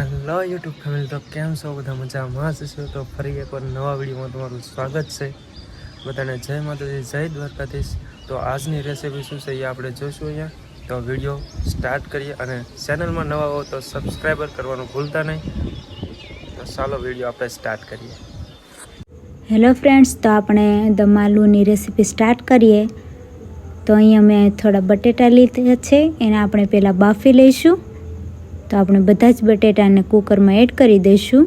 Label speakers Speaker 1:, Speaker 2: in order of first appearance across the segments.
Speaker 1: Hello YouTube family तो केम छो बधा मजामां छो। तो फरी एक बार नवा विडियो में तमारुं स्वागत है। बधाने जय माताजी जय द्वारकाधीश। तो आजनी रेसिपी शुं छे आपणे जोशुं अहींया। तो विडियो स्टार्ट करिए अने चेनल में नवा हो तो सब्सक्राइबर करवानुं भूलता नहीं। तो चालो विडियो आपणे स्टार्ट करिए।
Speaker 2: हेलो फ्रेंड्स, तो आपणे दम आलूनी रेसिपी स्टार्ट करिए। तो अहींया मैं थोड़ा बटेटा लीधा छे, एने आपणे पहेला बाफी लईशुं। तो આપણે બધા જ બટેટાને કુકરમાં એડ કરી દઈશું।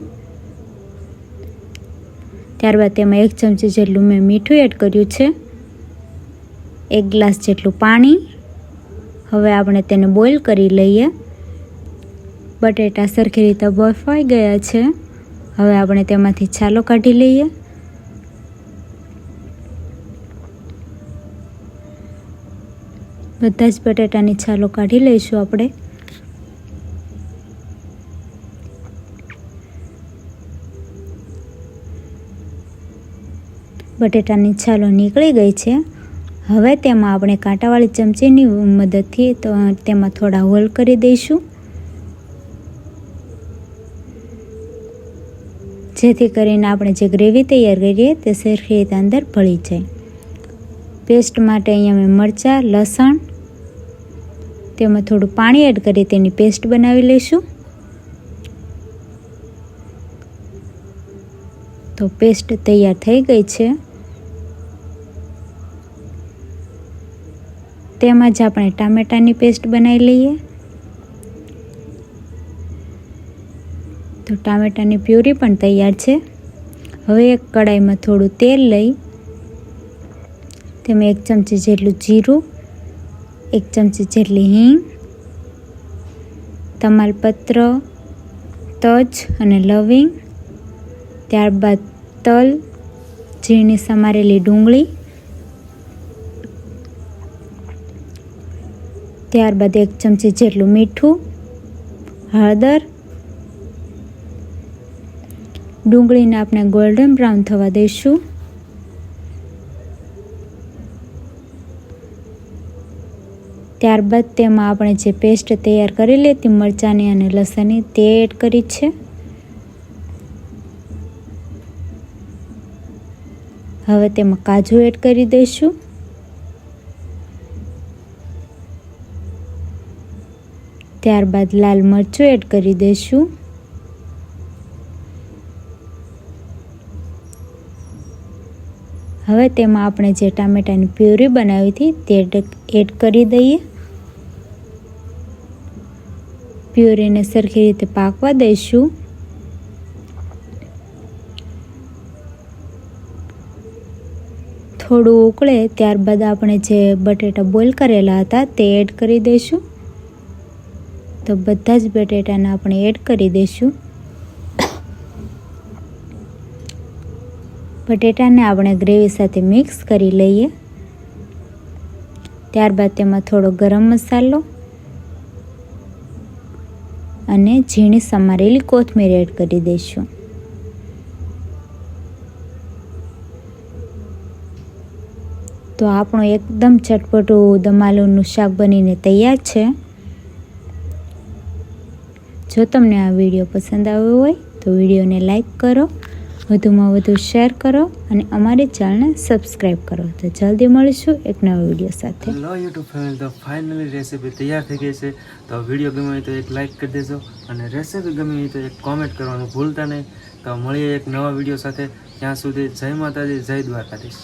Speaker 2: ત્યારબાદ તેમાં 1 ચમચી જેટલું મેં મીઠું એડ કર્યું છે, 1 ગ્લાસ જેટલું પાણી। હવે આપણે તેને બોઇલ કરી લઈએ। બટેટા સરખી રીતે બફાઈ ગયા છે। હવે આપણે તેમાંથી છાલો કાઢી લઈએ। બધા જ બટેટાની છાલો કાઢી લઈશું આપણે। બટેટાની છાલો નીકળી ગઈ છે। હવે તેમાં આપણે કાંટાવાળી ચમચીની મદદથી તો તેમાં થોડા હોલ કરી દઈશું, જેથી કરીને આપણે જે ગ્રેવી તૈયાર કરીએ તે સરખી રીતે અંદર ભળી જાય। પેસ્ટ માટે અહીંયા મેં મરચાં, લસણ, તેમાં થોડું પાણી એડ કરી તેની પેસ્ટ બનાવી લઈશું। તો પેસ્ટ તૈયાર થઈ ગઈ છે। તેમાં જ આપણે ટામેટાની પેસ્ટ બનાવી લઈએ। તો ટામેટાની પ્યુરી પણ તૈયાર છે। હવે એક કડાઈમાં થોડું તેલ લઈ તેમાં 1 ચમચી જેટલું જીરું, 1 ચમચી જેટલી હિંગ, તમાલપત્ર, તજ અને લવિંગ, ત્યારબાદ તલ, ઝીણી સમારેલી ડુંગળી, ત્યારબાદ 1 ચમચી જેટલું મીઠું, હળદર। ડુંગળીને આપણે ગોલ્ડન બ્રાઉન થવા દઈશું। ત્યારબાદ તેમાં આપણે જે પેસ્ટ તૈયાર કરેલી હતી મરચાંની અને લસણની તે એડ કરી છે। હવે તેમાં કાજુ એડ કરી દઈશું। ત્યારબાદ લાલ મરચું એડ કરી દઈશું। હવે તેમાં આપણે જે ટામેટાની પ્યુરી બનાવી હતી તે એડ કરી દઈએ। પ્યુરીને સરખી રીતે પાકવા દઈશું। થોડું ઉકળે ત્યારબાદ આપણે જે બટેટા બોઇલ કરેલા હતા તે એડ કરી દઈશું। તો બધા જ બટેટાને આપણે એડ કરી દઈશું। બટેટાને આપણે ગ્રેવી સાથે મિક્સ કરી લઈએ। ત્યારબાદ તેમાં થોડો ગરમ મસાલો અને ઝીણી સમારેલી કોથમીર એડ કરી દઈશું। તો આપણું એકદમ ચટપટું દમ આલુનું શાક બનીને તૈયાર છે। જો તમને આ વિડીયો પસંદ આવ્યો હોય તો વિડીયોને લાઈક કરો, વધુમાં વધુ શેર કરો અને અમારી ચેનલને સબસ્ક્રાઈબ કરો। તો જલ્દી મળીશું એક નવા વિડીયો સાથે।
Speaker 1: हेलो यूट्यूब फैमिली तो फाइनली रेसिपी तैयार थी गई है। तो विडियो गमे तो एक लाइक कर देजो और रेसिपी गमी तो एक कॉमेंट करवानुं भूलता नहीं। तो मळीए एक नवा विडियो साथे। त्यां सुधी जय माताजी जय द्वारकाधीश।